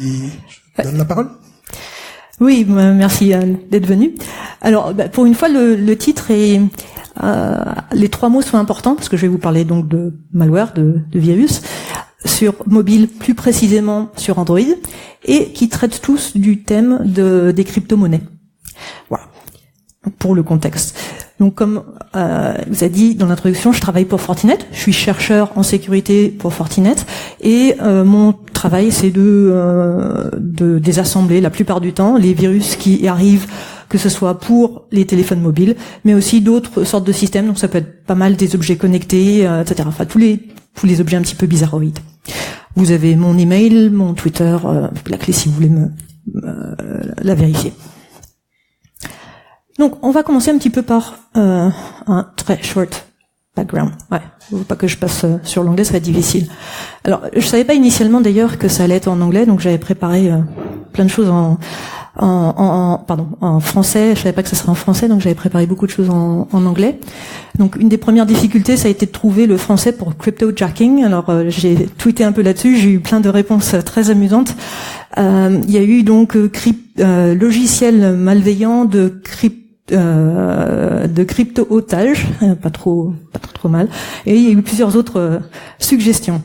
Et je donne la parole. Oui, merci d'être venu. Alors, pour une fois, le titre est... les trois mots sont importants, parce que je vais vous parler donc de malware, de virus, sur mobile, plus précisément sur Android, et qui traitent tous du thème des crypto-monnaies. Voilà, pour le contexte. Donc, comme vous a dit dans l'introduction, je travaille pour Fortinet. Je suis chercheur en sécurité pour Fortinet, et mon travail, c'est de désassembler la plupart du temps les virus qui arrivent, que ce soit pour les téléphones mobiles, mais aussi d'autres sortes de systèmes. Donc, ça peut être pas mal des objets connectés, etc. Enfin, tous les objets un petit peu bizarroïdes. Vous avez mon email, mon Twitter, la clé si vous voulez la vérifier. Donc, on va commencer un petit peu par un très short background. Ouais, faut pas que je passe sur l'anglais, ça va être difficile. Alors, je savais pas initialement d'ailleurs que ça allait être en anglais, donc j'avais préparé plein de choses en français. Je savais pas que ça serait en français, donc j'avais préparé beaucoup de choses en anglais. Donc, une des premières difficultés, ça a été de trouver le français pour cryptojacking. Alors, j'ai tweeté un peu là-dessus, j'ai eu plein de réponses très amusantes. Il y a eu donc logiciel malveillant de crypto-otage, pas trop mal, et il y a eu plusieurs autres suggestions.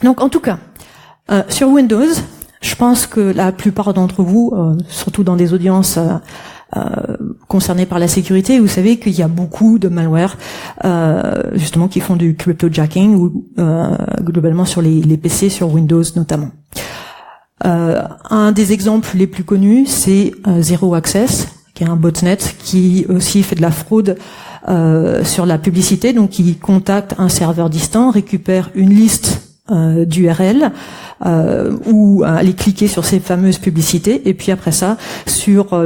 Donc en tout cas, sur Windows, je pense que la plupart d'entre vous, surtout dans des audiences concernées par la sécurité, vous savez qu'il y a beaucoup de malware justement qui font du cryptojacking ou globalement sur les PC, sur Windows notamment. Un des exemples les plus connus, c'est Zero Access, qui est un botnet qui aussi fait de la fraude sur la publicité, donc qui contacte un serveur distant, récupère une liste d'URL où aller cliquer sur ces fameuses publicités, et puis après ça, sur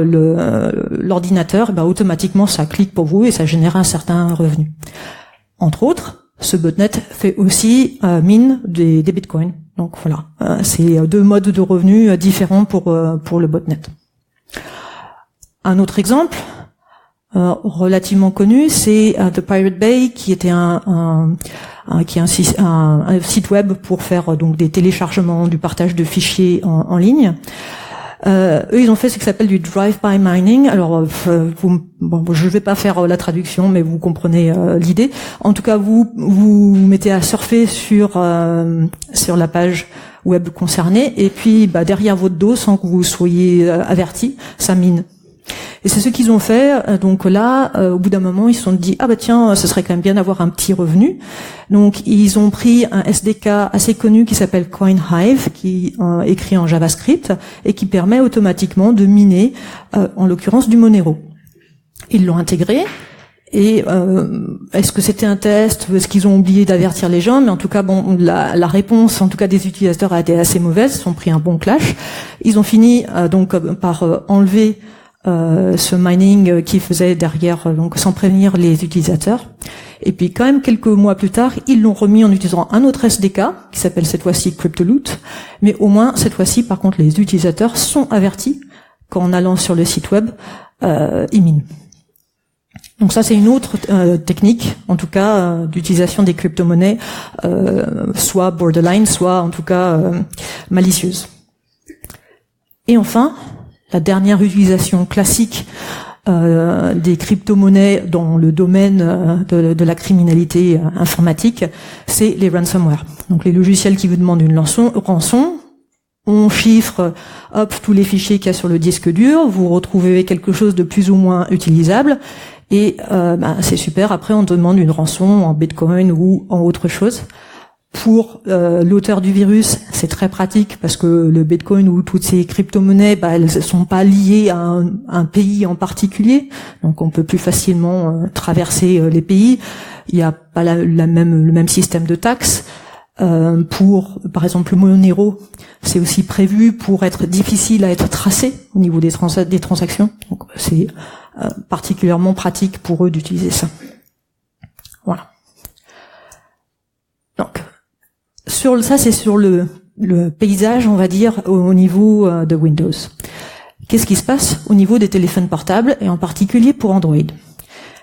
l'ordinateur, automatiquement ça clique pour vous et ça génère un certain revenu. Entre autres, ce botnet fait aussi mine des bitcoins. Donc voilà, c'est deux modes de revenus différents pour le botnet. Un autre exemple relativement connu, c'est The Pirate Bay, qui était un site web pour faire donc des téléchargements, du partage de fichiers en ligne. Eux, ils ont fait ce qui s'appelle du drive-by mining. Alors, je vais pas faire la traduction, mais vous comprenez l'idée. En tout cas, vous mettez à surfer sur la page web concernée, et puis derrière votre dos, sans que vous soyez averti, ça mine. Et c'est ce qu'ils ont fait. Donc là, au bout d'un moment, ils se sont dit tiens, ce serait quand même bien d'avoir un petit revenu. Donc ils ont pris un SDK assez connu qui s'appelle CoinHive, qui est écrit en JavaScript et qui permet automatiquement de miner, en l'occurrence du Monero. Ils l'ont intégré. Et est-ce que c'était un test ou est-ce qu'ils ont oublié d'avertir les gens? Mais en tout cas, la réponse, en tout cas des utilisateurs, a été assez mauvaise. Ils ont pris un bon clash. Ils ont fini donc par enlever ce mining qui faisait derrière, donc sans prévenir les utilisateurs. Et puis quand même quelques mois plus tard, ils l'ont remis en utilisant un autre SDK qui s'appelle cette fois-ci CryptoLoot. Mais au moins cette fois-ci, par contre, les utilisateurs sont avertis qu'en allant sur le site web, ils minent. Donc ça, c'est une autre technique, en tout cas, d'utilisation des crypto-monnaies, soit borderline, soit en tout cas malicieuse. Et enfin, la dernière utilisation classique des crypto-monnaies dans le domaine de la criminalité informatique, c'est les ransomware. Donc les logiciels qui vous demandent une rançon, on chiffre tous les fichiers qu'il y a sur le disque dur, vous retrouvez quelque chose de plus ou moins utilisable, et c'est super. Après, on demande une rançon en Bitcoin ou en autre chose. Pour l'auteur du virus, c'est très pratique parce que le Bitcoin ou toutes ces crypto-monnaies, elles sont pas liées à un pays en particulier, donc on peut plus facilement traverser les pays. Il n'y a pas le même système de taxes. Pour, par exemple, le Monero, c'est aussi prévu pour être difficile à être tracé au niveau des transactions. Donc c'est particulièrement pratique pour eux d'utiliser ça. Voilà. Donc c'est sur le paysage, on va dire, au niveau de Windows. Qu'est-ce qui se passe au niveau des téléphones portables, et en particulier pour Android?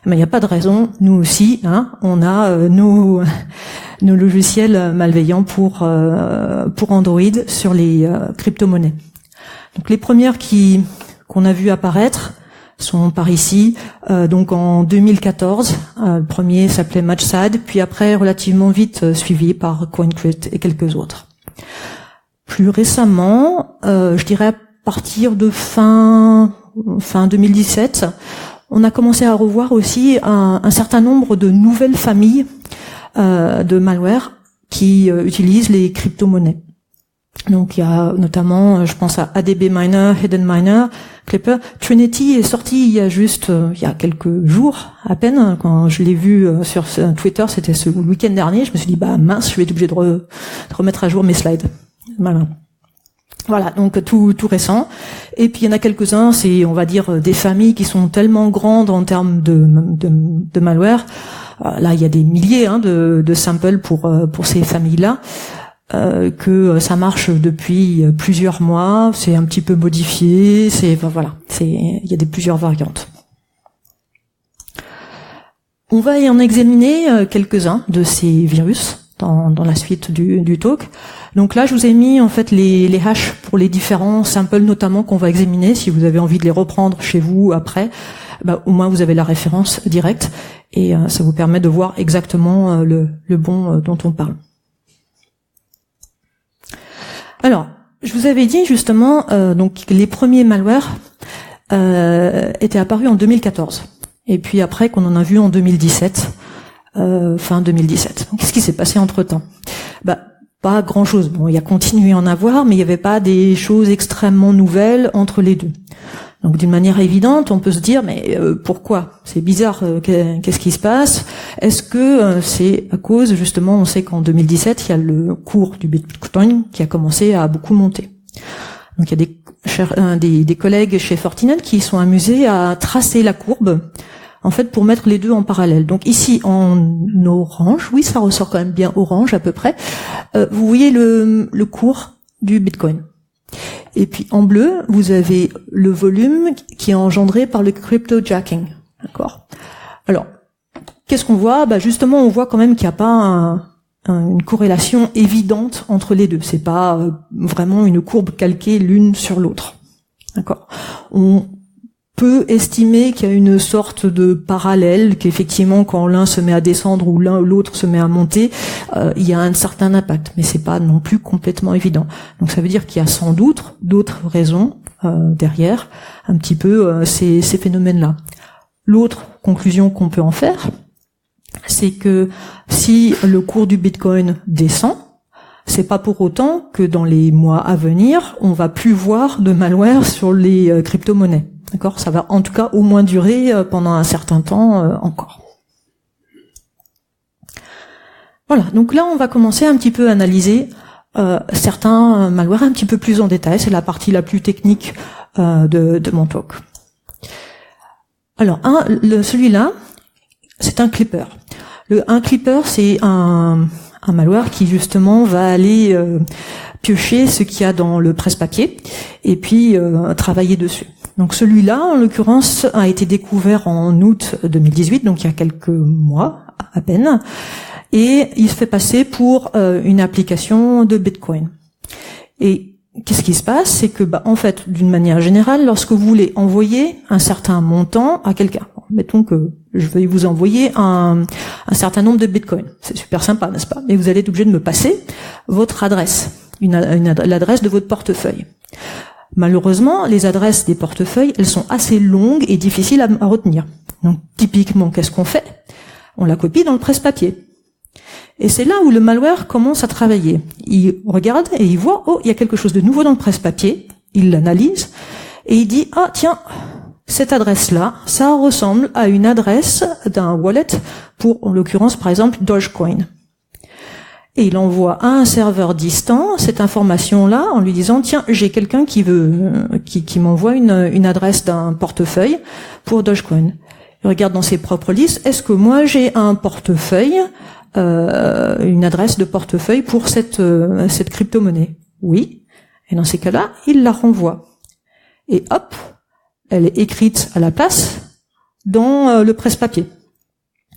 Mais il n'y a pas de raison, nous aussi, on a nos nos logiciels malveillants pour Android sur les crypto-monnaies. Donc les premières qu'on a vu apparaître sont par ici. Donc en 2014, le premier s'appelait MatchSad, puis après relativement vite suivi par CoinCrit et quelques autres. Plus récemment, je dirais à partir de fin 2017, on a commencé à revoir aussi un certain nombre de nouvelles familles de malware qui utilisent les crypto-monnaies. Donc il y a notamment, je pense à ADB Miner, Hidden Miner, Clipper. Trinity est sorti il y a quelques jours à peine. Quand je l'ai vu sur Twitter, c'était ce week-end dernier. Je me suis dit mince, je vais être obligé de remettre à jour mes slides. Malin. Voilà, donc tout récent. Et puis il y en a quelques-uns, c'est on va dire des familles qui sont tellement grandes en termes de malware. Là, il y a des milliers de samples pour ces familles-là. Que ça marche depuis plusieurs mois, c'est un petit peu modifié, il y a plusieurs variantes. On va y en examiner quelques-uns de ces virus dans la suite du talk. Donc là, je vous ai mis en fait les hashes pour les différents samples notamment qu'on va examiner. Si vous avez envie de les reprendre chez vous après, au moins vous avez la référence directe et ça vous permet de voir exactement le bon dont on parle. Alors, je vous avais dit justement donc les premiers malwares étaient apparus en 2014 et puis après qu'on en a vu en 2017, fin 2017. Donc, qu'est-ce qui s'est passé entre-temps ? Pas grand-chose. Bon, il y a continué à en avoir, mais il n'y avait pas des choses extrêmement nouvelles entre les deux. Donc d'une manière évidente, on peut se dire mais pourquoi ? C'est bizarre, qu'est-ce qui se passe ? Est-ce que c'est à cause, justement, on sait qu'en 2017, il y a le cours du Bitcoin qui a commencé à beaucoup monter. Donc il y a des collègues chez Fortinet qui sont amusés à tracer la courbe, en fait, pour mettre les deux en parallèle. Donc ici, en orange, oui, ça ressort quand même bien orange à peu près, vous voyez le cours du Bitcoin. Et puis en bleu, vous avez le volume qui est engendré par le cryptojacking. D'accord ? Alors, qu'est-ce qu'on voit ? Justement, on voit quand même qu'il n'y a pas une corrélation évidente entre les deux. C'est pas vraiment une courbe calquée l'une sur l'autre. D'accord ? On peut estimer qu'il y a une sorte de parallèle, qu'effectivement quand l'un se met à descendre ou l'autre se met à monter, il y a un certain impact, mais c'est pas non plus complètement évident. Donc ça veut dire qu'il y a sans doute d'autres raisons derrière un petit peu ces phénomènes-là. L'autre conclusion qu'on peut en faire, c'est que si le cours du Bitcoin descend, c'est pas pour autant que dans les mois à venir, on va plus voir de malware sur les crypto-monnaies. D'accord ? Ça va en tout cas au moins durer pendant un certain temps encore. Voilà, donc là on va commencer un petit peu à analyser certains malwares un petit peu plus en détail. C'est la partie la plus technique de mon talk. Alors, celui-là, c'est un clipper. Un clipper, c'est un malware qui justement va aller piocher ce qu'il y a dans le presse-papier et puis travailler dessus. Donc celui-là, en l'occurrence, a été découvert en août 2018, donc il y a quelques mois à peine, et il se fait passer pour une application de Bitcoin. Et qu'est-ce qui se passe ? C'est que, en fait, d'une manière générale, lorsque vous voulez envoyer un certain montant à quelqu'un, mettons que je vais vous envoyer un certain nombre de Bitcoin, c'est super sympa, n'est-ce pas ? Mais vous allez être obligé de me passer votre adresse, l'adresse de votre portefeuille. Malheureusement, les adresses des portefeuilles, elles sont assez longues et difficiles à retenir. Donc, typiquement, qu'est-ce qu'on fait ? On la copie dans le presse-papier. Et c'est là où le malware commence à travailler. Il regarde et il voit, il y a quelque chose de nouveau dans le presse-papier. Il l'analyse et il dit, tiens, cette adresse-là, ça ressemble à une adresse d'un wallet pour, en l'occurrence, par exemple, Dogecoin. Et il envoie à un serveur distant cette information-là en lui disant, tiens, j'ai quelqu'un qui m'envoie une adresse d'un portefeuille pour Dogecoin. Il regarde dans ses propres listes, est-ce que moi j'ai un portefeuille, une adresse de portefeuille pour cette crypto-monnaie ? Oui. Et dans ces cas-là, il la renvoie. Et hop, elle est écrite à la place dans le presse-papier.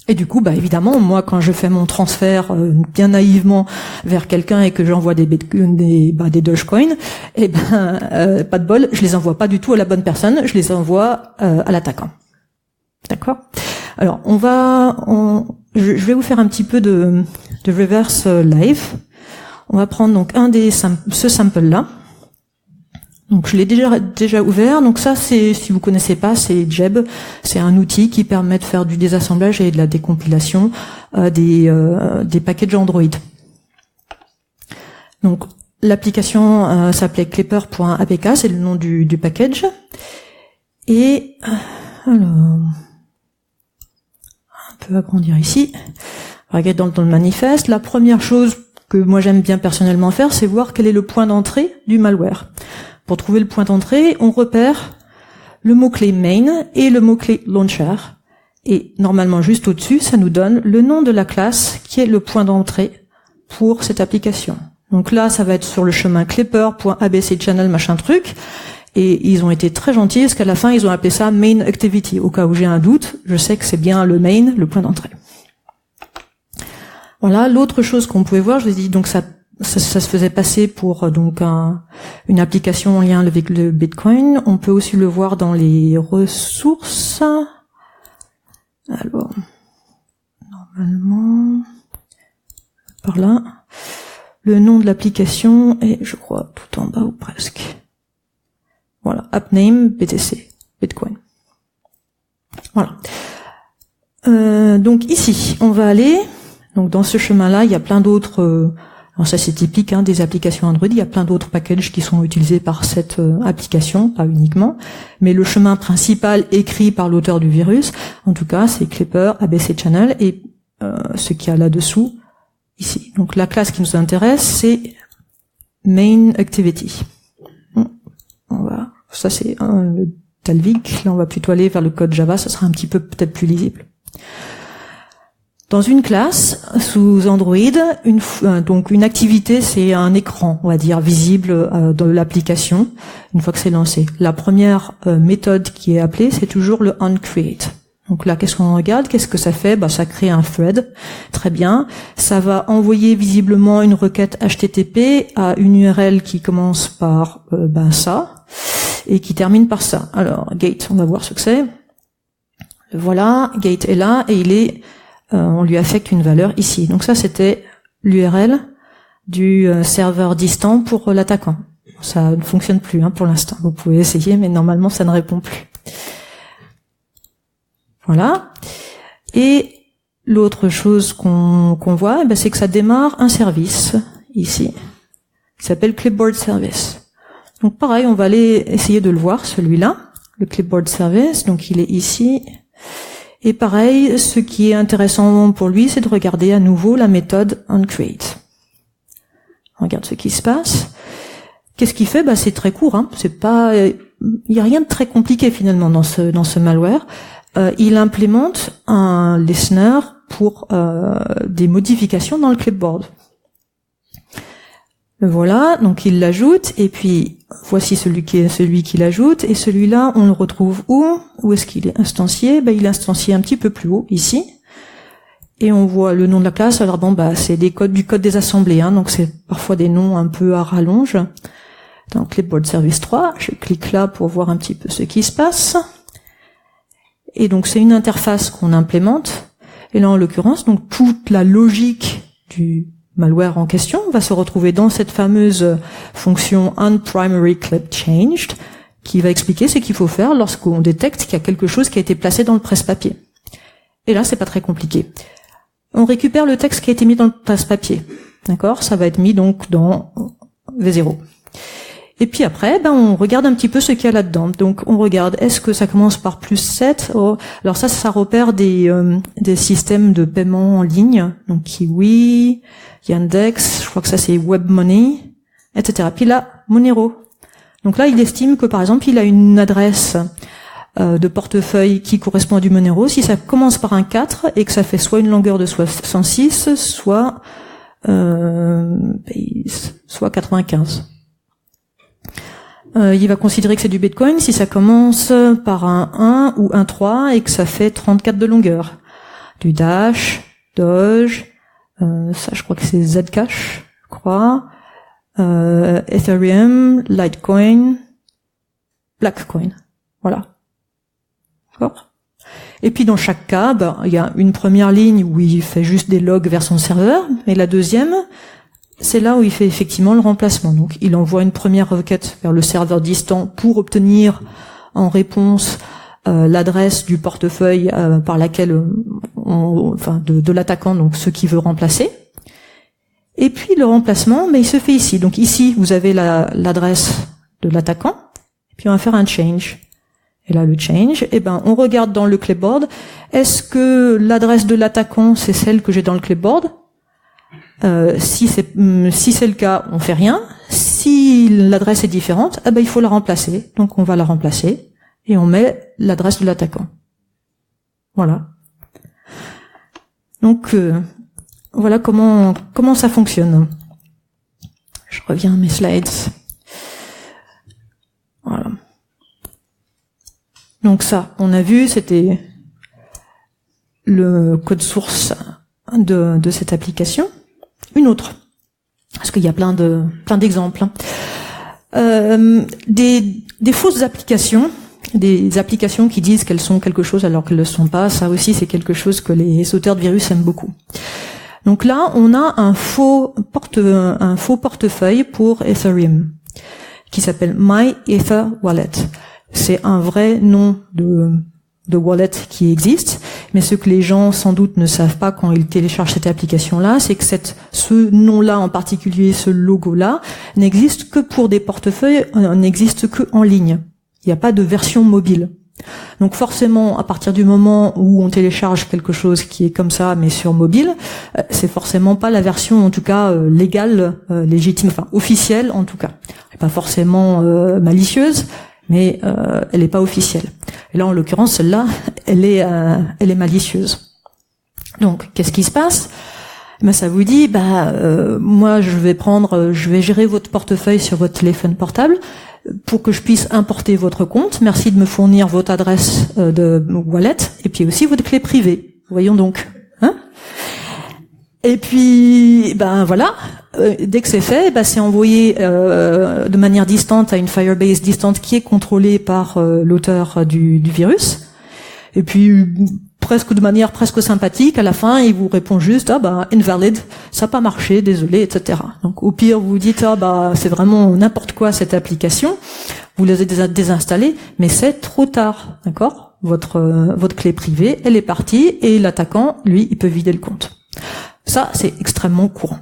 Et du coup, évidemment, moi, quand je fais mon transfert bien naïvement vers quelqu'un et que j'envoie des Dogecoin, pas de bol, je les envoie pas du tout à la bonne personne, je les envoie à l'attaquant. D'accord ? Alors, je vais vous faire un petit peu de reverse live. On va prendre donc ce sample là. Donc je l'ai déjà ouvert. Donc ça, si vous connaissez pas, c'est Jeb. C'est un outil qui permet de faire du désassemblage et de la décompilation des packages Android. Donc l'application s'appelait clipper.apk, c'est le nom du package. Et alors, un peu agrandir ici. Regardez dans le manifeste. La première chose que moi j'aime bien personnellement faire, c'est voir quel est le point d'entrée du malware. Pour trouver le point d'entrée, on repère le mot-clé main et le mot-clé launcher. Et normalement, juste au-dessus, ça nous donne le nom de la classe qui est le point d'entrée pour cette application. Donc là, ça va être sur le chemin clipper.abcchannel machin truc. Et ils ont été très gentils parce qu'à la fin, ils ont appelé ça main activity. Au cas où j'ai un doute, je sais que c'est bien le main, le point d'entrée. Voilà. L'autre chose qu'on pouvait voir, je vous ai dit, donc ça se faisait passer pour donc une application en lien avec le Bitcoin. On peut aussi le voir dans les ressources. Alors, normalement, par là, le nom de l'application est, je crois, tout en bas ou presque. Voilà, appname BTC, Bitcoin. Voilà. Donc ici, on va aller. Donc dans ce chemin-là, il y a plein d'autres. Alors ça c'est typique des applications Android, il y a plein d'autres packages qui sont utilisés par cette application, pas uniquement, mais le chemin principal écrit par l'auteur du virus, en tout cas c'est Clipper, ABC Channel et ce qu'il y a là-dessous, ici. Donc la classe qui nous intéresse, c'est Main Activity. Ça c'est le Talvik, là on va plutôt aller vers le code Java, ça sera un petit peu peut-être plus lisible. Dans une classe, sous Android, donc une activité, c'est un écran, on va dire, visible dans l'application, une fois que c'est lancé. La première méthode qui est appelée, c'est toujours le onCreate. Donc là, qu'est-ce qu'on regarde? Qu'est-ce que ça fait? Ça crée un thread. Très bien. Ça va envoyer visiblement une requête HTTP à une URL qui commence par ça et qui termine par ça. Alors, gate, on va voir ce que c'est. Voilà, gate est là et il est on lui affecte une valeur ici. Donc ça, c'était l'URL du serveur distant pour l'attaquant. Ça ne fonctionne plus pour l'instant. Vous pouvez essayer, mais normalement, ça ne répond plus. Voilà. Et l'autre chose qu'on voit, c'est que ça démarre un service, ici, qui s'appelle Clipboard Service. Donc pareil, on va aller essayer de le voir, celui-là, le Clipboard Service. Donc il est ici. Et pareil, ce qui est intéressant pour lui, c'est de regarder à nouveau la méthode onCreate. On regarde ce qui se passe. Qu'est-ce qu'il fait? C'est très court. C'est pas, il y a rien de très compliqué finalement dans ce malware. Il implémente un listener pour des modifications dans le clipboard. Voilà, donc il l'ajoute, et puis voici celui qui l'ajoute, et celui-là, on le retrouve où? Où est-ce qu'il est instancié? Il est instancié un petit peu plus haut, ici, et on voit le nom de la classe. Alors c'est du code des assemblées, donc c'est parfois des noms un peu à rallonge. Donc Clipboard Service 3, je clique là pour voir un petit peu ce qui se passe. Et donc c'est une interface qu'on implémente, et là en l'occurrence, donc toute la logique du malware en question va se retrouver dans cette fameuse fonction onPrimaryClipChanged qui va expliquer ce qu'il faut faire lorsqu'on détecte qu'il y a quelque chose qui a été placé dans le presse-papier. Et là, c'est pas très compliqué. On récupère le texte qui a été mis dans le presse-papier. D'accord? Ça va être mis donc dans V0. Et puis après, on regarde un petit peu ce qu'il y a là-dedans. Donc on regarde, est-ce que ça commence par +7? Alors ça repère des systèmes de paiement en ligne. Donc Kiwi, Yandex, je crois que ça c'est WebMoney, etc. Puis là, Monero. Donc là, il estime que par exemple, il a une adresse de portefeuille qui correspond à du Monero. Si ça commence par un 4 et que ça fait soit une longueur de 106, soit 95. Il va considérer que c'est du Bitcoin si ça commence par un 1 ou un 3 et que ça fait 34 de longueur. du Dash, Doge, ça je crois que c'est Zcash, je crois, Ethereum, Litecoin, Blackcoin. Voilà. D'accord ? Et puis dans chaque cas, il y a une première ligne où il fait juste des logs vers son serveur, et la deuxième, c'est là où il fait effectivement le remplacement. Donc il envoie une première requête vers le serveur distant pour obtenir en réponse l'adresse du portefeuille par laquelle de l'attaquant, donc ce qui veut remplacer. Et puis le remplacement, mais il se fait ici. Donc ici, vous avez l'adresse de l'attaquant, et puis on va faire un change. Et là, le change, on regarde dans le clipboard, est-ce que l'adresse de l'attaquant, c'est celle que j'ai dans le clipboard? Si c'est le cas, on fait rien. Si l'adresse est différente, il faut la remplacer. Donc on va la remplacer et on met l'adresse de l'attaquant. Voilà. Donc voilà comment ça fonctionne. Je reviens à mes slides. Voilà. Donc ça, on a vu, c'était le code source de cette application. Une autre, parce qu'il y a plein d'exemples. Des fausses applications, des applications qui disent qu'elles sont quelque chose alors qu'elles ne le sont pas. Ça aussi, c'est quelque chose que les auteurs de virus aiment beaucoup. Donc là, on a un faux portefeuille pour Ethereum qui s'appelle MyEtherWallet. C'est un vrai nom de wallet qui existe, mais ce que les gens sans doute ne savent pas quand ils téléchargent cette application-là, c'est que ce nom-là en particulier, ce logo-là, n'existe que pour des portefeuilles, n'existe que en ligne. Il n'y a pas de version mobile. Donc forcément, à partir du moment où on télécharge quelque chose qui est comme ça, mais sur mobile, c'est forcément pas la version, en tout cas légale, légitime, enfin officielle en tout cas. Elle n'est pas forcément malicieuse, mais elle n'est pas officielle. Et là, en l'occurrence, celle-là, elle est malicieuse. Donc, qu'est-ce qui se passe ? Ça vous dit, moi, je vais gérer votre portefeuille sur votre téléphone portable pour que je puisse importer votre compte. Merci de me fournir votre adresse de wallet et puis aussi votre clé privée. Voyons donc. Et puis, voilà, dès que c'est fait, c'est envoyé de manière distante à une Firebase distante qui est contrôlée par l'auteur du virus. Et puis, de manière presque sympathique, à la fin, il vous répond juste, invalid, ça n'a pas marché, désolé, etc. Donc, au pire, vous vous dites, c'est vraiment n'importe quoi cette application. Vous les avez désinstallés, mais c'est trop tard, d'accord ? Votre clé privée, elle est partie, et l'attaquant, lui, il peut vider le compte. Ça, c'est extrêmement courant.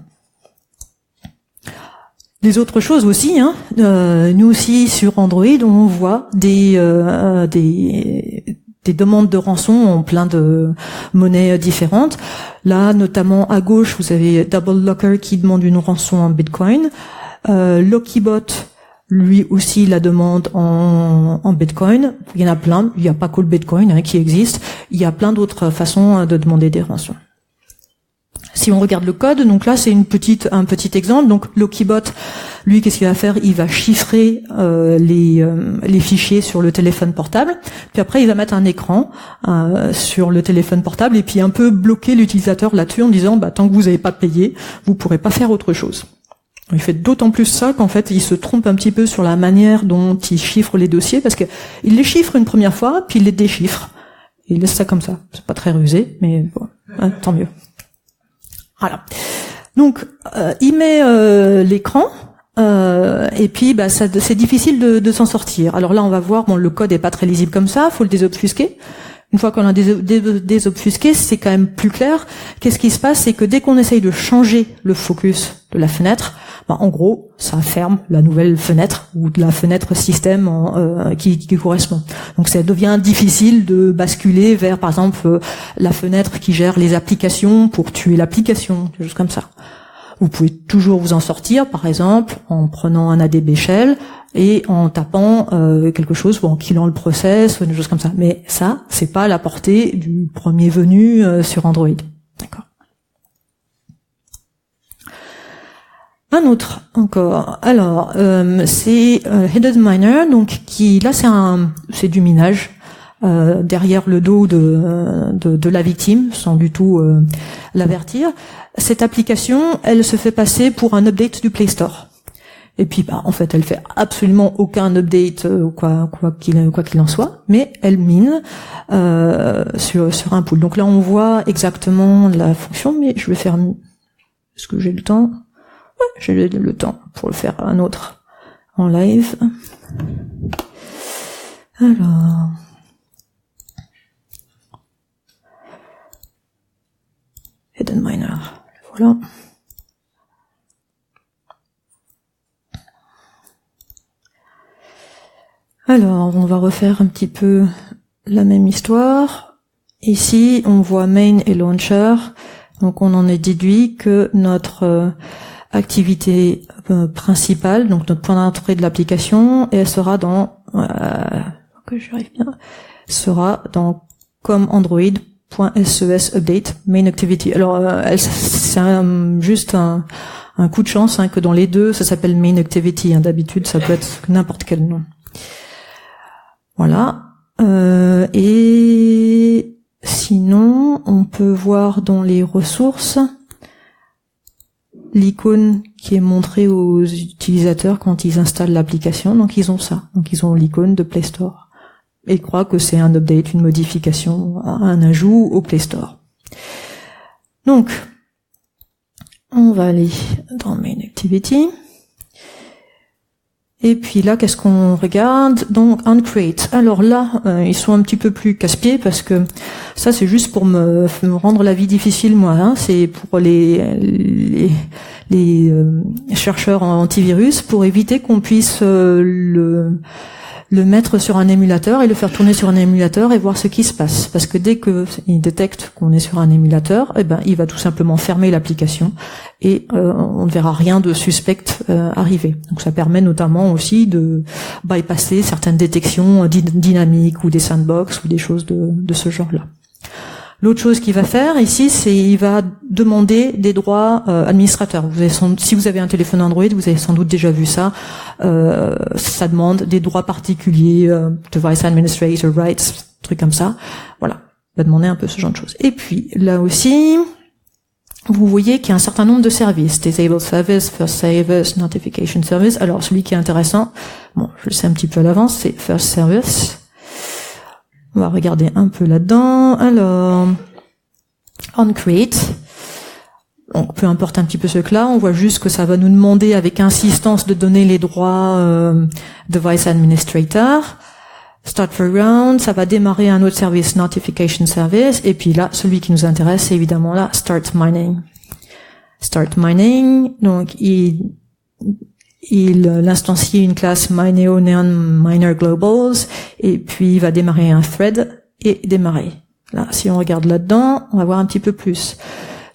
Les autres choses aussi, nous aussi sur Android, on voit des demandes de rançon en plein de monnaies différentes. Là, notamment à gauche, vous avez Double Locker qui demande une rançon en Bitcoin. Lockybot, lui aussi, la demande en Bitcoin. Il y en a plein. Il n'y a pas que le Bitcoin qui existe. Il y a plein d'autres façons de demander des rançons. Si on regarde le code, donc là c'est un petit exemple. Donc Lockybot, lui, qu'est-ce qu'il va faire ? Il va chiffrer les fichiers sur le téléphone portable. Puis après, il va mettre un écran sur le téléphone portable et puis un peu bloquer l'utilisateur là-dessus en disant tant que vous n'avez pas payé, vous pourrez pas faire autre chose. Il fait d'autant plus ça qu'en fait, il se trompe un petit peu sur la manière dont il chiffre les dossiers parce que il les chiffre une première fois, puis il les déchiffre. Il laisse ça comme ça. C'est pas très rusé, mais bon, tant mieux. Voilà. Donc, il met l'écran et puis c'est difficile de s'en sortir. Alors là, on va voir, le code est pas très lisible comme ça, faut le désobfusquer. Une fois qu'on a désobfusqué, c'est quand même plus clair. Qu'est-ce qui se passe ? C'est que dès qu'on essaye de changer le focus de la fenêtre, en gros, ça ferme la nouvelle fenêtre ou de la fenêtre système qui correspond. Donc ça devient difficile de basculer vers, par exemple, la fenêtre qui gère les applications pour tuer l'application, des choses comme ça. Vous pouvez toujours vous en sortir, par exemple, en prenant un ADB shell et en tapant quelque chose ou en killant le process ou des choses comme ça. Mais ça, c'est pas à la portée du premier venu sur Android. D'accord. Un autre encore. Alors, c'est Headed Miner, donc qui là c'est du minage. derrière le dos de la victime, sans du tout l'avertir. Cette application, elle se fait passer pour un update du Play Store. Et puis, en fait, elle fait absolument aucun update, quoi qu'il en soit, mais elle mine sur un pool. Donc là, on voit exactement la fonction, mais je vais faire. Est-ce que j'ai le temps? Ouais, j'ai le temps pour le faire un autre en live. Alors. Hidden Miner. Voilà. Alors, on va refaire un petit peu la même histoire. Ici, on voit main et launcher. Donc, on en est déduit que notre activité principale, donc notre point d'entrée de l'application, elle sera dans que j'y arrive bien, sera dans comme Android.ses update main activity. Alors, c'est juste un coup de chance que dans les deux, ça s'appelle main activity. D'habitude, ça peut être n'importe quel nom. Voilà. Et sinon, on peut voir dans les ressources l'icône qui est montrée aux utilisateurs quand ils installent l'application. Donc ils ont ça. Donc ils ont l'icône de Play Store. Et ils croient que c'est un update, une modification, un ajout au Play Store. Donc, on va aller dans Main Activity. Et puis là, qu'est-ce qu'on regarde? Donc, OnCreate. Alors là, ils sont un petit peu plus casse-pieds parce que ça, c'est juste pour me rendre la vie difficile, moi. C'est pour les chercheurs en antivirus, pour éviter qu'on puisse le mettre sur un émulateur et le faire tourner sur un émulateur et voir ce qui se passe. Parce que dès qu'il détecte qu'on est sur un émulateur, il va tout simplement fermer l'application et on ne verra rien de suspect arriver. Donc ça permet notamment aussi de bypasser certaines détections dynamiques ou des sandbox ou des choses de ce genre-là. L'autre chose qu'il va faire ici, c'est il va demander des droits administrateurs. Si vous avez un téléphone Android, vous avez sans doute déjà vu ça. Ça demande des droits particuliers, device administrator rights, trucs comme ça. Voilà, il va demander un peu ce genre de choses. Et puis là aussi, vous voyez qu'il y a un certain nombre de services. Disable Service, First Service, Notification Service. Alors celui qui est intéressant, bon, je le sais un petit peu à l'avance, c'est First Service. On va regarder un peu là-dedans. Alors, OnCreate. Donc, peu importe un petit peu ce que là, on voit juste que ça va nous demander avec insistance de donner les droits Device Administrator. Start for round, ça va démarrer un autre service, Notification Service. Et puis là, celui qui nous intéresse, c'est évidemment là, Start Mining. Start Mining, donc il instancie une classe MyNeoNeon Globals et puis il va démarrer un thread et démarrer. Là, si on regarde là-dedans, on va voir un petit peu plus.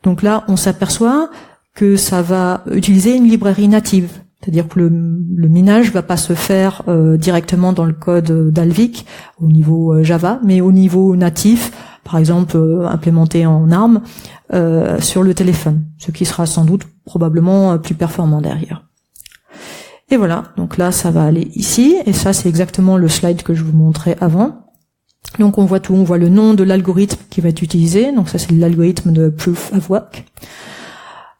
Donc là, on s'aperçoit que ça va utiliser une librairie native. C'est-à-dire que le minage va pas se faire directement dans le code d'Alvik au niveau Java, mais au niveau natif, par exemple implémenté en ARM sur le téléphone, ce qui sera sans doute probablement plus performant derrière. Et voilà, donc là ça va aller ici, et ça c'est exactement le slide que je vous montrais avant. Donc on voit tout, on voit le nom de l'algorithme qui va être utilisé, donc ça c'est l'algorithme de Proof of Work.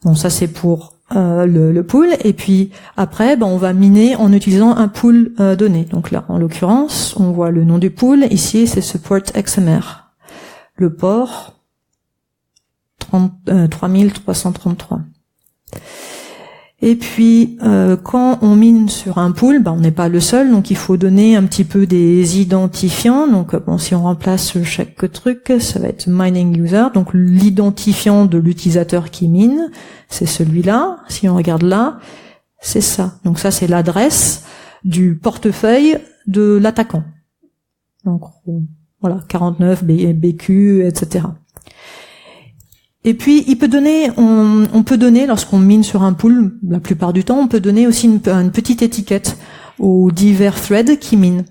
Bon, ça c'est pour le pool, et puis après on va miner en utilisant un pool donné. Donc là en l'occurrence on voit le nom du pool, ici c'est support XMR, le port 3333. Et puis quand on mine sur un pool, on n'est pas le seul, donc il faut donner un petit peu des identifiants. Donc bon, si on remplace chaque truc, ça va être mining user, donc l'identifiant de l'utilisateur qui mine, c'est celui-là. Si on regarde là, c'est ça. Donc ça c'est l'adresse du portefeuille de l'attaquant. Donc voilà, 49 BQ, etc. Et puis, il peut donner, on peut donner, lorsqu'on mine sur un pool, la plupart du temps, on peut donner aussi une petite étiquette aux divers threads qui minent.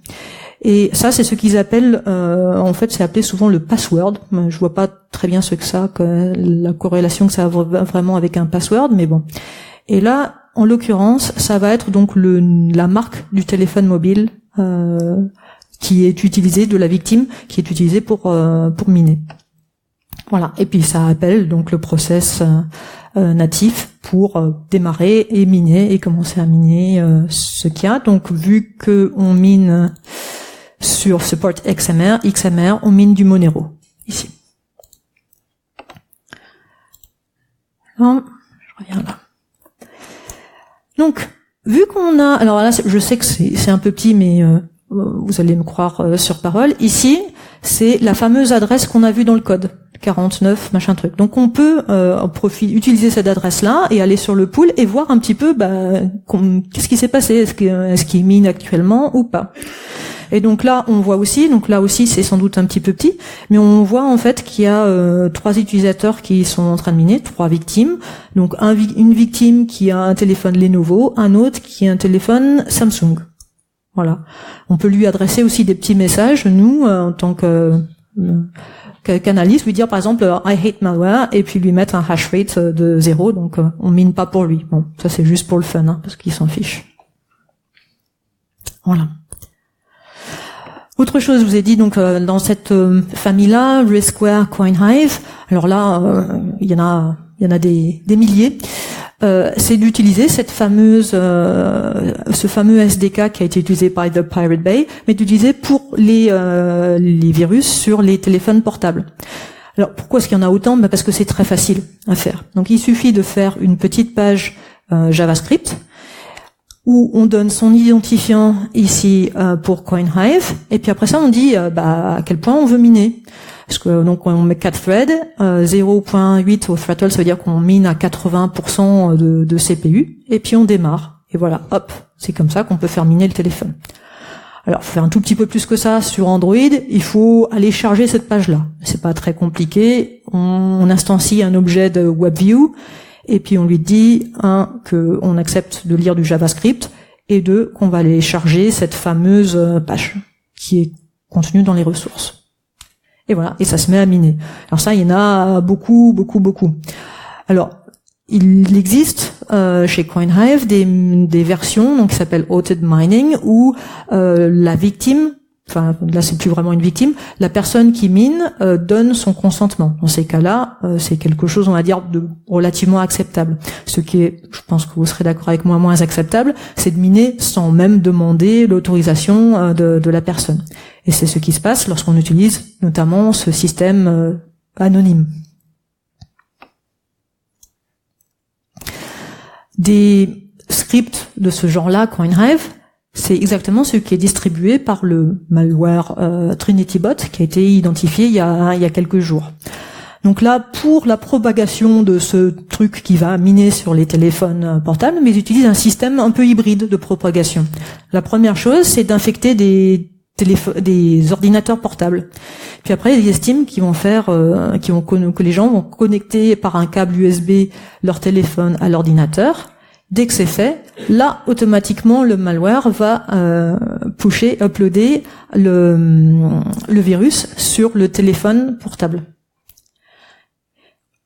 Et ça, c'est ce qu'ils appellent, en fait, c'est appelé souvent le password. Je vois pas très bien la corrélation que ça a vraiment avec un password, mais bon. Et là, en l'occurrence, ça va être donc la marque du téléphone mobile qui est utilisé, de la victime, qui est utilisé pour miner. Voilà. Et puis ça appelle donc le process natif pour démarrer et miner et commencer à miner ce qu'il y a. Donc vu que on mine sur ce port XMR, on mine du Monero ici. Alors, je reviens là. Donc vu qu'on a, alors là je sais que c'est un peu petit, mais vous allez me croire sur parole. Ici, c'est la fameuse adresse qu'on a vue dans le code. 49, machin truc. Donc on peut utiliser cette adresse-là et aller sur le pool et voir un petit peu qu'est-ce qui s'est passé, est-ce qu'il mine actuellement ou pas. Et donc là on voit aussi, donc là aussi c'est sans doute un petit peu petit, mais on voit en fait qu'il y a 3 utilisateurs qui sont en train de miner, 3 victimes. Donc une victime qui a un téléphone Lenovo, un autre qui a un téléphone Samsung. Voilà. On peut lui adresser aussi des petits messages, nous en tant qu'analyste, lui dire par exemple I hate malware et puis lui mettre un hash rate de 0, donc on mine pas pour lui. Bon, ça c'est juste pour le fun, parce qu'il s'en fiche. Voilà. Autre chose, je vous ai dit donc dans cette famille-là, Riskware, CoinHive. Alors là, il y en a des milliers. C'est d'utiliser cette fameuse, ce fameux SDK qui a été utilisé par The Pirate Bay, mais d'utiliser pour les virus sur les téléphones portables. Alors pourquoi est-ce qu'il y en a autant? Parce que c'est très facile à faire. Donc il suffit de faire une petite page JavaScript où on donne son identifiant ici pour CoinHive, et puis après ça on dit à quel point on veut miner. Parce que donc on met 4 threads, 0.8 au throttle, ça veut dire qu'on mine à 80% de CPU, et puis on démarre. Et voilà, hop, c'est comme ça qu'on peut faire miner le téléphone. Alors, faut faire un tout petit peu plus que ça sur Android, il faut aller charger cette page-là. C'est pas très compliqué, on instancie un objet de WebView, et puis on lui dit, que on accepte de lire du JavaScript, et qu'on va aller charger cette fameuse page qui est contenue dans les ressources. Et voilà, et ça se met à miner. Alors ça, il y en a beaucoup. Alors, il existe chez CoinHive des versions donc qui s'appellent Auto Mining où la victime, enfin là c'est plus vraiment une victime, la personne qui mine donne son consentement. Dans ces cas-là, c'est quelque chose, on va dire, de relativement acceptable. Ce qui est, je pense que vous serez d'accord avec moi, moins acceptable, c'est de miner sans même demander l'autorisation de la personne. Et c'est ce qui se passe lorsqu'on utilise notamment ce système anonyme. Des scripts de ce genre-là, CoinHive, c'est exactement ce qui est distribué par le malware TrinityBot qui a été identifié il y a quelques jours. Donc là, pour la propagation de ce truc qui va miner sur les téléphones portables, mais ils utilisent un système un peu hybride de propagation. La première chose, c'est d'infecter des ordinateurs portables. Puis après, ils estiment que les gens vont connecter par un câble USB leur téléphone à l'ordinateur. Dès que c'est fait, là, automatiquement, le malware va uploader le virus sur le téléphone portable.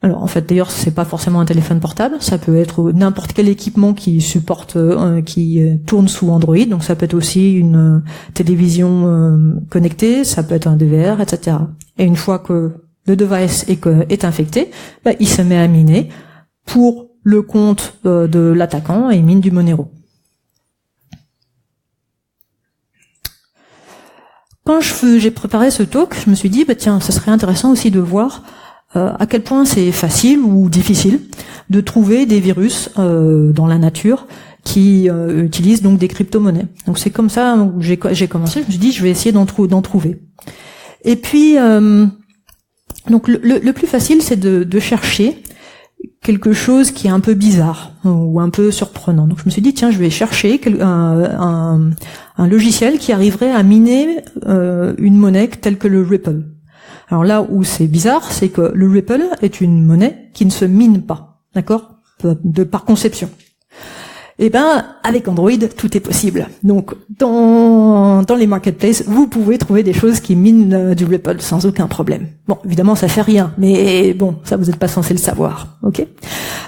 Alors en fait d'ailleurs c'est pas forcément un téléphone portable, ça peut être n'importe quel équipement qui supporte qui tourne sous Android, donc ça peut être aussi une télévision connectée, ça peut être un DVR, etc. Et une fois que le device est infecté, il se met à miner pour le compte de l'attaquant et il mine du Monero. Quand j'ai préparé ce talk, je me suis dit tiens, ça serait intéressant aussi de voir à quel point c'est facile ou difficile de trouver des virus dans la nature qui utilisent donc des crypto-monnaies. Donc c'est comme ça que j'ai commencé, je me suis dit je vais essayer d'en trouver. Et puis donc le plus facile c'est de chercher quelque chose qui est un peu bizarre ou un peu surprenant. Donc je me suis dit tiens, je vais chercher un logiciel qui arriverait à miner une monnaie telle que le Ripple. Alors là où c'est bizarre, c'est que le Ripple est une monnaie qui ne se mine pas, d'accord, par conception. Eh ben, avec Android, tout est possible. Donc, dans les marketplaces, vous pouvez trouver des choses qui minent du Ripple sans aucun problème. Bon, évidemment, ça fait rien, mais bon, ça vous n'êtes pas censé le savoir, ok?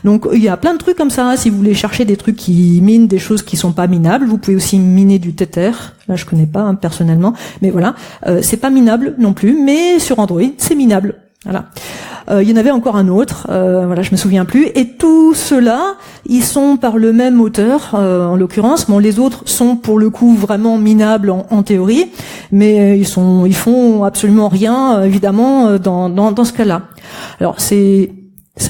Donc, il y a plein de trucs comme ça. Si vous voulez chercher des trucs qui minent des choses qui sont pas minables, vous pouvez aussi miner du Tether. Là, je connais pas personnellement, mais voilà, c'est pas minable non plus, mais sur Android, c'est minable. Voilà. Il y en avait encore un autre, voilà, je me souviens plus. Et tout cela, ils sont par le même auteur, en l'occurrence. Bon, les autres sont pour le coup vraiment minables en théorie, mais ils font absolument rien, évidemment, dans ce cas-là. Alors c'est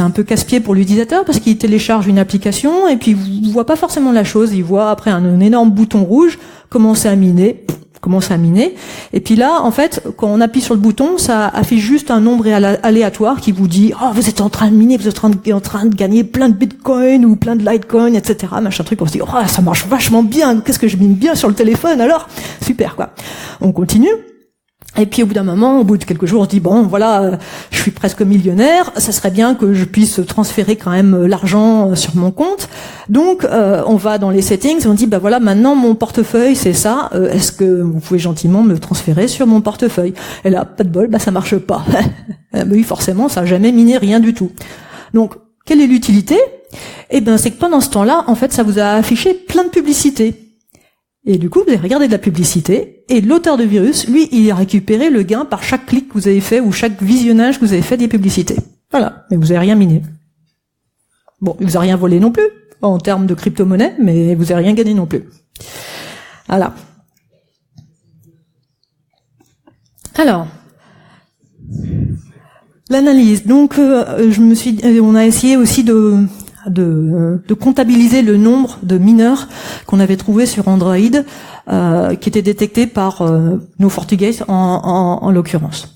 un peu casse-pied pour l'utilisateur parce qu'il télécharge une application et puis il voit pas forcément la chose. Il voit après un énorme bouton rouge commence à miner. Et puis là, en fait, quand on appuie sur le bouton, ça affiche juste un nombre aléatoire qui vous dit « Oh, vous êtes en train de miner, vous êtes en train de gagner plein de bitcoin ou plein de litecoin, etc. » Machin truc, on se dit « Oh, ça marche vachement bien, qu'est-ce que je mine bien sur le téléphone alors ?» Super, quoi. On continue. Et puis au bout d'un moment, au bout de quelques jours, on se dit bon, voilà, je suis presque millionnaire, ça serait bien que je puisse transférer quand même l'argent sur mon compte. Donc on va dans les settings et on dit bah voilà, maintenant mon portefeuille c'est ça. Est-ce que vous pouvez gentiment me transférer sur mon portefeuille? Et là, pas de bol, bah ça marche pas. Oui, forcément, ça a jamais miné rien du tout. Donc quelle est l'utilité? Eh ben c'est que pendant ce temps-là, en fait, ça vous a affiché plein de publicités. Et du coup, vous avez regardé de la publicité, et l'auteur de virus, lui, il a récupéré le gain par chaque clic que vous avez fait, ou chaque visionnage que vous avez fait des publicités. Voilà. Mais vous avez rien miné. Bon, il vous a rien volé non plus, en termes de crypto-monnaie, mais vous avez rien gagné non plus. Voilà. Alors. L'analyse. Donc, on a essayé aussi de comptabiliser le nombre de mineurs qu'on avait trouvé sur Android, qui étaient détectés par nos FortiGate en l'occurrence.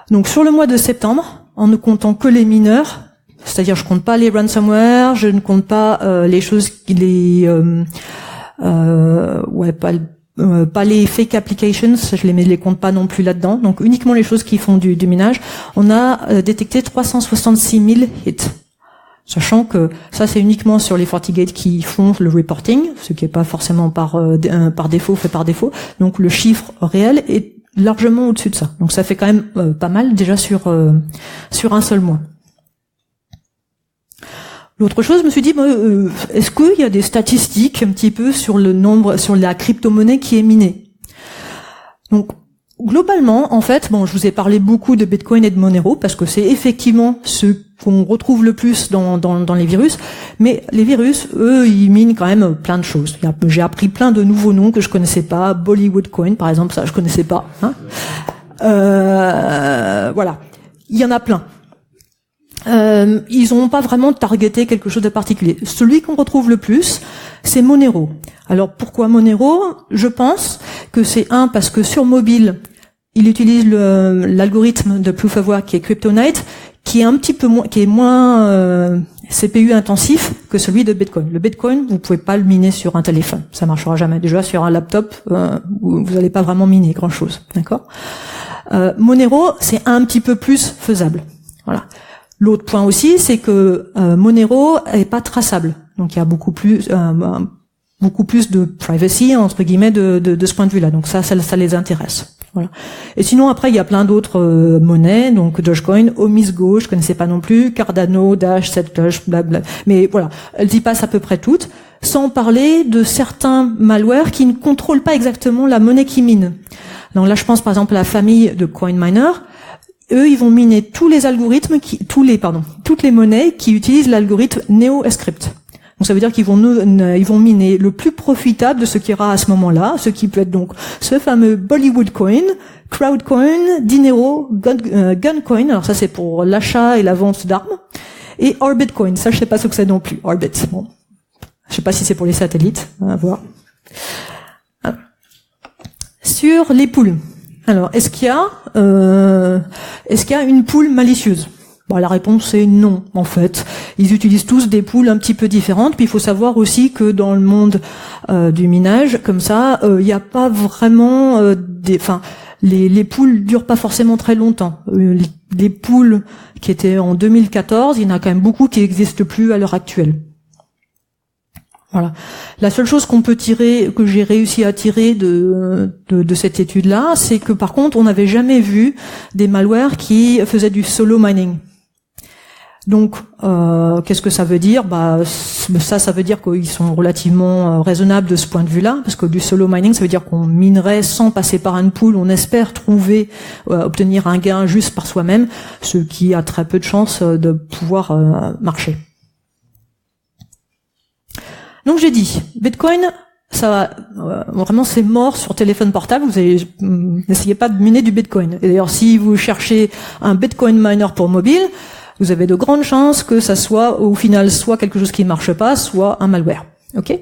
Donc sur le mois de septembre, en ne comptant que les mineurs, c'est-à-dire je compte pas les ransomware, je ne compte pas les choses pas les fake applications, je les compte pas non plus là-dedans, donc uniquement les choses qui font du minage, on a détecté 366 000 hits. Sachant que ça, c'est uniquement sur les FortiGate qui font le reporting, ce qui est pas forcément par défaut, fait par défaut. Donc le chiffre réel est largement au-dessus de ça. Donc ça fait quand même pas mal déjà sur un seul mois. L'autre chose, je me suis dit, est-ce qu'il y a des statistiques un petit peu sur le nombre, sur la crypto-monnaie qui est minée? Donc globalement, en fait, je vous ai parlé beaucoup de Bitcoin et de Monero parce que c'est effectivement ce qu'on retrouve le plus dans les virus. Mais les virus, eux, ils minent quand même plein de choses. J'ai appris plein de nouveaux noms que je connaissais pas. Bollywood Coin, par exemple, ça je connaissais pas. Hein. Voilà, il y en a plein. Ils n'ont pas vraiment targeté quelque chose de particulier. Celui qu'on retrouve le plus, c'est Monero. Alors pourquoi Monero? Je pense que c'est parce que sur mobile, il utilise l'algorithme de Proof of Work qui est Kryptonite, qui est un petit peu moins CPU intensif que celui de Bitcoin. Le Bitcoin, vous pouvez pas le miner sur un téléphone, ça marchera jamais. Déjà sur un laptop, vous n'allez pas vraiment miner grand chose, d'accord. Monero, c'est un petit peu plus faisable. Voilà. L'autre point aussi, c'est que Monero est pas traçable, donc il y a beaucoup plus de privacy entre guillemets de ce point de vue-là. Donc ça les intéresse. Voilà. Et sinon après il y a plein d'autres monnaies, donc Dogecoin, Omisgo, je connaissais pas non plus, Cardano, Dash, Satoshi, blabla. Mais voilà, elles y passent à peu près toutes, sans parler de certains malwares qui ne contrôlent pas exactement la monnaie qu'ils minent. Donc là je pense par exemple à la famille de CoinMiner. Eux, ils vont miner tous les algorithmes toutes les monnaies qui utilisent l'algorithme NeoScript. Donc ça veut dire qu'ils vont miner le plus profitable de ce qu'il y aura à ce moment-là, ce qui peut être donc ce fameux Bollywood Coin, Crowdcoin, Dinero, Guncoin. Alors ça c'est pour l'achat et la vente d'armes. Et Orbitcoin. Ça je sais pas ce que c'est non plus. Orbit. Bon. Je sais pas si c'est pour les satellites. À voir. Alors. Sur les poules. Alors, est-ce qu'il y a une pool malicieuse? La réponse est non, en fait. Ils utilisent tous des pools un petit peu différentes. Puis il faut savoir aussi que dans le monde du minage, comme ça, il n'y a pas vraiment les pools durent pas forcément très longtemps. Les pools qui étaient en 2014, il y en a quand même beaucoup qui n'existent plus à l'heure actuelle. Voilà. La seule chose qu'on peut tirer, que j'ai réussi à tirer de cette étude-là, c'est que par contre, on n'avait jamais vu des malwares qui faisaient du solo mining. Donc, qu'est-ce que ça veut dire? Ça veut dire qu'ils sont relativement raisonnables de ce point de vue-là, parce que du solo mining, ça veut dire qu'on minerait sans passer par une pool. On espère obtenir un gain juste par soi-même, ce qui a très peu de chances de pouvoir marcher. Donc j'ai dit, Bitcoin, ça vraiment c'est mort sur téléphone portable. N'essayez pas de miner du Bitcoin. Et d'ailleurs, si vous cherchez un Bitcoin miner pour mobile, vous avez de grandes chances que ça soit au final soit quelque chose qui ne marche pas, soit un malware. Ok ?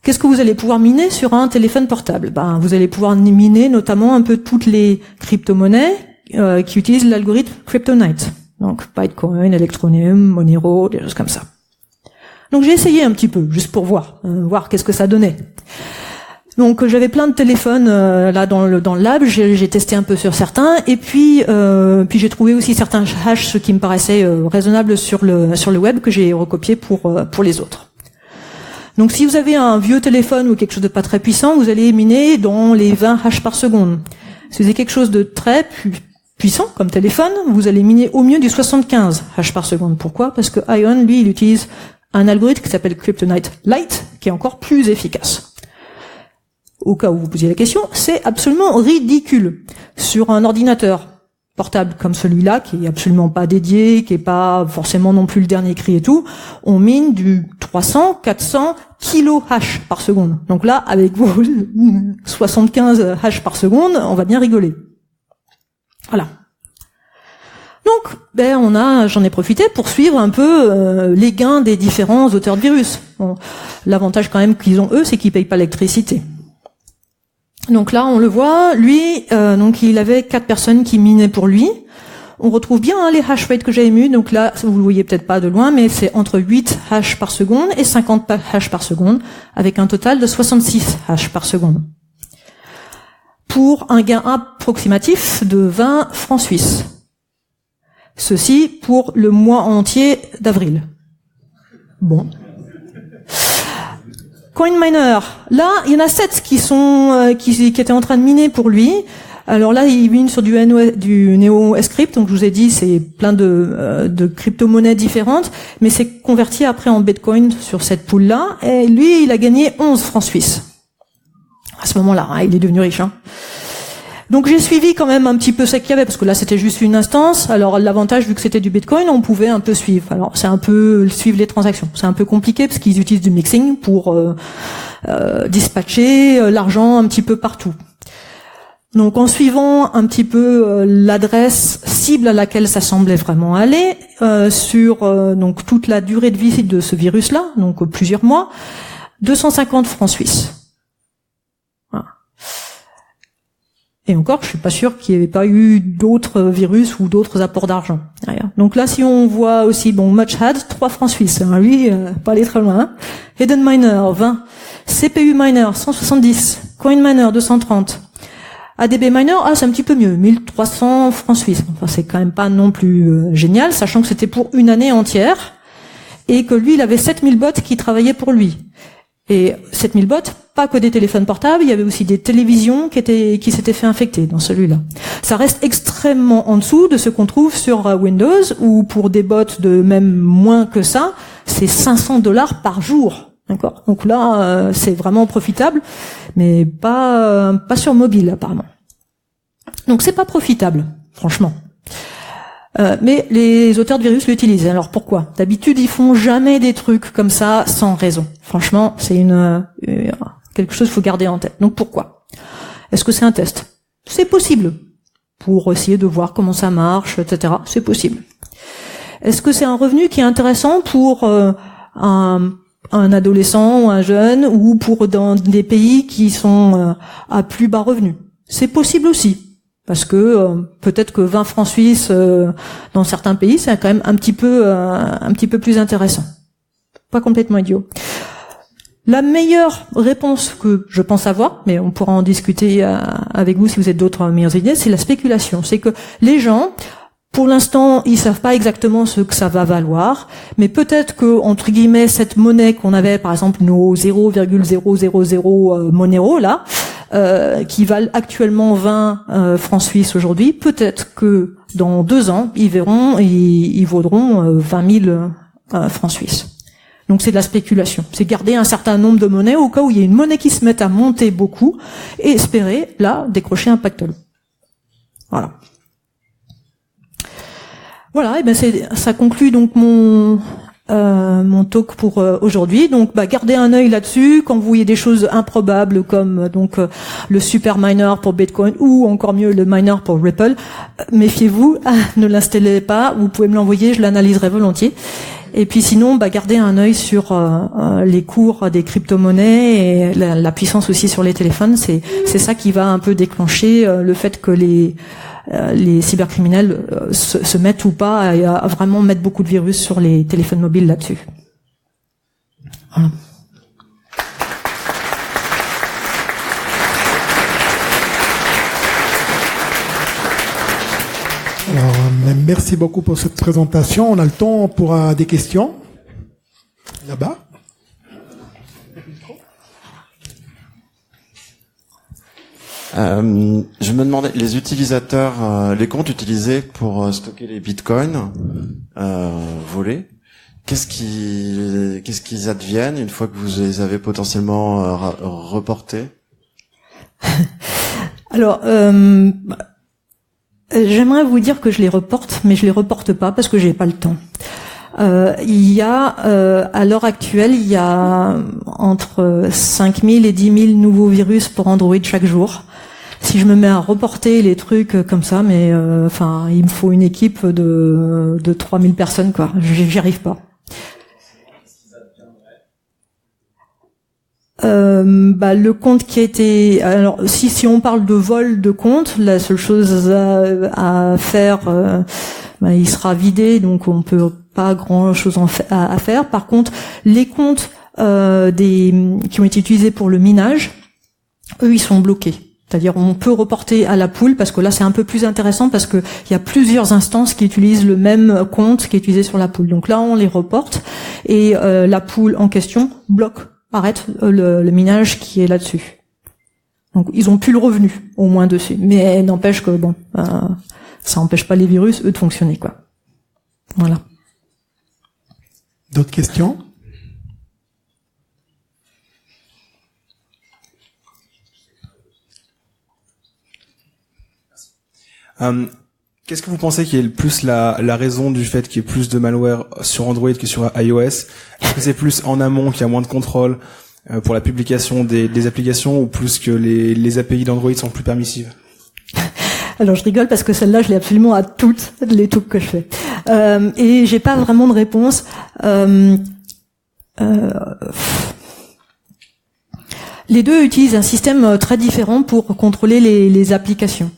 Qu'est-ce que vous allez pouvoir miner sur un téléphone portable ? Vous allez pouvoir miner notamment un peu toutes les crypto-monnaies qui utilisent l'algorithme Kryptonite. Donc Bitcoin, Electroneum, Monero, des choses comme ça. Donc j'ai essayé un petit peu, juste pour voir qu'est-ce que ça donnait. Donc j'avais plein de téléphones là dans le lab, j'ai testé un peu sur certains, et puis j'ai trouvé aussi certains hashes, ce qui me paraissait raisonnable sur le web, que j'ai recopié pour les autres. Donc si vous avez un vieux téléphone ou quelque chose de pas très puissant, vous allez miner dans les 20 hashes par seconde. Si vous avez quelque chose de très puissant comme téléphone, vous allez miner au mieux du 75 hashes par seconde. Pourquoi ? Parce que Ion, lui, il utilise un algorithme qui s'appelle Kryptonite Lite, qui est encore plus efficace. Au cas où vous posiez la question, c'est absolument ridicule. Sur un ordinateur portable comme celui-là, qui est absolument pas dédié, qui est pas forcément non plus le dernier cri et tout, on mine du 300, 400 kilo hash par seconde. Donc là, avec vos 75 hash par seconde, on va bien rigoler. Voilà. Donc, j'en ai profité pour suivre un peu les gains des différents auteurs de virus. Bon, l'avantage quand même qu'ils ont eux, c'est qu'ils payent pas l'électricité. Donc là, on le voit, lui, donc il avait 4 personnes qui minaient pour lui. On retrouve bien les hash rates que j'avais mis. Donc là, vous le voyez peut-être pas de loin, mais c'est entre 8 hash par seconde et 50 hash par seconde, avec un total de 66 hash par seconde. Pour un gain approximatif de 20 francs suisses. Ceci pour le mois entier d'avril. Bon. CoinMiner. Là, il y en a 7 qui étaient en train de miner pour lui. Alors là, il mine sur du NeoScript. Donc, je vous ai dit, c'est plein de crypto-monnaies différentes. Mais c'est converti après en Bitcoin sur cette pool-là. Et lui, il a gagné 11 francs suisses. À ce moment-là, il est devenu riche, Donc j'ai suivi quand même un petit peu ce qu'il y avait, parce que là c'était juste une instance. Alors l'avantage, vu que c'était du Bitcoin, on pouvait un peu suivre. Alors c'est un peu suivre les transactions. C'est un peu compliqué parce qu'ils utilisent du mixing pour dispatcher l'argent un petit peu partout. Donc en suivant un petit peu l'adresse cible à laquelle ça semblait vraiment aller, sur donc toute la durée de vie de ce virus-là, donc plusieurs mois, 250 francs suisses. Et encore, je suis pas sûr qu'il n'y avait pas eu d'autres virus ou d'autres apports d'argent. Donc là, si on voit aussi, Muchad, 3 francs suisses. Lui, pas aller très loin. Hidden Miner, 20. CPU Miner, 170. Coin Miner, 230. ADB Miner, c'est un petit peu mieux. 1300 francs suisses. Enfin, c'est quand même pas non plus génial, sachant que c'était pour une année entière. Et que lui, il avait 7000 bots qui travaillaient pour lui. Et 7000 bots, pas que des téléphones portables, il y avait aussi des télévisions qui s'étaient fait infecter dans celui-là. Ça reste extrêmement en dessous de ce qu'on trouve sur Windows, où pour des bots de même moins que ça, c'est $500 par jour. D'accord ? Donc là, c'est vraiment profitable, mais pas sur mobile apparemment. Donc c'est pas profitable, franchement. Mais les auteurs de virus l'utilisent. Alors pourquoi ? D'habitude, ils font jamais des trucs comme ça sans raison. Franchement, c'est quelque chose qu'il faut garder en tête. Donc pourquoi ? Est-ce que c'est un test ? C'est possible. Pour essayer de voir comment ça marche, etc. C'est possible. Est-ce que c'est un revenu qui est intéressant pour un adolescent ou un jeune, ou pour dans des pays qui sont à plus bas revenus ? C'est possible aussi. Parce que peut-être que 20 francs suisses dans certains pays, c'est quand même un petit peu plus intéressant. Pas complètement idiot. La meilleure réponse que je pense avoir, mais on pourra en discuter avec vous si vous avez d'autres meilleures idées, c'est la spéculation. C'est que les gens, Pour l'instant, ils savent pas exactement ce que ça va valoir, mais peut-être que, entre guillemets, cette monnaie qu'on avait, par exemple, nos 0,000 Monero, là, qui valent actuellement 20 francs suisses aujourd'hui, peut-être que dans 2 ans, ils vaudront 20 000 francs suisses. Donc c'est de la spéculation. C'est garder un certain nombre de monnaies au cas où il y a une monnaie qui se mette à monter beaucoup et espérer, là, décrocher un pactole. Voilà. Voilà, et ben ça conclut donc mon talk pour aujourd'hui. Donc gardez un œil là-dessus quand vous voyez des choses improbables comme le super miner pour Bitcoin ou encore mieux le miner pour Ripple. Méfiez-vous, ne l'installez pas, vous pouvez me l'envoyer, je l'analyserai volontiers. Et puis sinon, gardez un œil sur les cours des crypto-monnaies et la puissance aussi sur les téléphones. C'est ça qui va un peu déclencher le fait que les cybercriminels se mettent ou pas à vraiment mettre beaucoup de virus sur les téléphones mobiles là-dessus. Voilà. Alors, merci beaucoup pour cette présentation. On a le temps pour des questions. Là-bas. Je me demandais, les utilisateurs, les comptes utilisés pour stocker les bitcoins volés, qu'est-ce qu'ils adviennent une fois que vous les avez potentiellement reportés? Alors, j'aimerais vous dire que je les reporte, mais je les reporte pas parce que j'ai pas le temps. Il y a, à l'heure actuelle, il y a entre 5000 et 10 000 nouveaux virus pour Android chaque jour. Si je me mets à reporter les trucs comme ça, mais il me faut une équipe de 3000 personnes, quoi. J'y arrive pas. Le compte qui a été, alors si on parle de vol de compte, la seule chose à faire, il sera vidé, donc on peut pas grand chose à faire. Par contre, les comptes qui ont été utilisés pour le minage, eux, ils sont bloqués. C'est-à-dire, on peut reporter à la pool, parce que là, c'est un peu plus intéressant, parce que il y a plusieurs instances qui utilisent le même compte qui est utilisé sur la pool. Donc là, on les reporte, et la pool en question arrête le minage qui est là-dessus. Donc, ils ont plus le revenu, au moins dessus. Mais n'empêche que, ça empêche pas les virus, eux, de fonctionner, quoi. Voilà. D'autres questions? Qu'est-ce que vous pensez qui est le plus la raison du fait qu'il y ait plus de malware sur Android que sur iOS? Est-ce que c'est plus en amont qu'il y a moins de contrôle pour la publication des applications, ou plus que les API d'Android sont plus permissives? Alors je rigole parce que celle-là, je l'ai absolument à toutes les talks que je fais. Et j'ai pas vraiment de réponse. Les deux utilisent un système très différent pour contrôler les applications.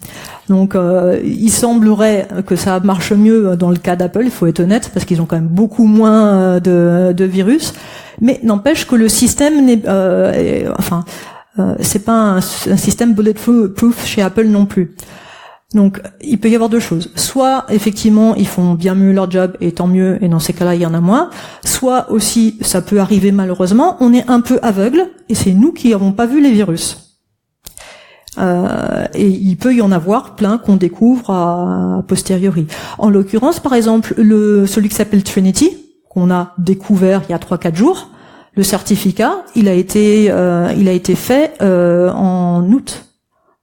Donc, il semblerait que ça marche mieux dans le cas d'Apple, il faut être honnête, parce qu'ils ont quand même beaucoup moins de virus. Mais n'empêche que le système c'est pas un système bulletproof chez Apple non plus. Donc, il peut y avoir deux choses. Soit, effectivement, ils font bien mieux leur job, et tant mieux, et dans ces cas-là, il y en a moins. Soit aussi, ça peut arriver malheureusement, on est un peu aveugle, et c'est nous qui n'avons pas vu les virus. Et il peut y en avoir plein qu'on découvre a posteriori. En l'occurrence, par exemple, celui qui s'appelle Trinity, qu'on a découvert il y a 3-4 jours, le certificat, il a été fait en août.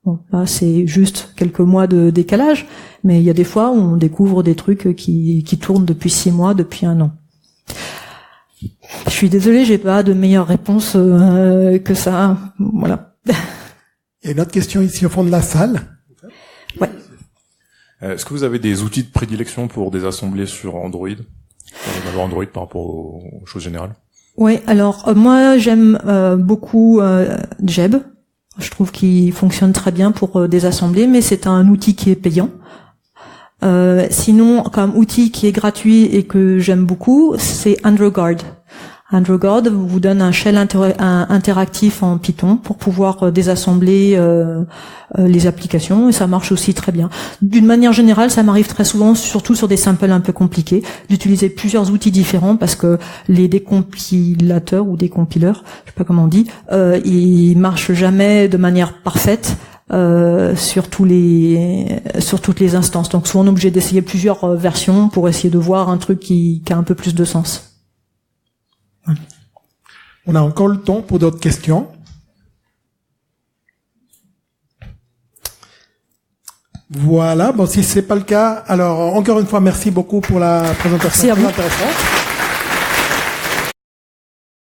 Bon, là, c'est juste quelques mois de décalage, mais il y a des fois où on découvre des trucs qui tournent depuis 6 mois, depuis 1 an. Je suis désolée, j'ai pas de meilleure réponse que ça. Voilà. Il y a une autre question ici au fond de la salle. Ouais. Est-ce que vous avez des outils de prédilection pour désassembler sur Android, Android par rapport aux choses générales? Ouais, alors moi j'aime beaucoup Jeb. Je trouve qu'il fonctionne très bien pour désassembler, mais c'est un outil qui est payant. Sinon, comme outil qui est gratuit et que j'aime beaucoup, c'est AndroGuard. AndroGod vous donne un shell interactif en Python pour pouvoir désassembler les applications, et ça marche aussi très bien. D'une manière générale, ça m'arrive très souvent, surtout sur des samples un peu compliqués, d'utiliser plusieurs outils différents parce que les décompilateurs ou décompileurs, je sais pas comment on dit, ils marchent jamais de manière parfaite sur toutes les instances. Donc souvent on est obligé d'essayer plusieurs versions pour essayer de voir un truc qui a un peu plus de sens. Voilà. On a encore le temps pour d'autres questions. Voilà, bon si c'est pas le cas, alors encore une fois merci beaucoup pour la présentation très intéressante.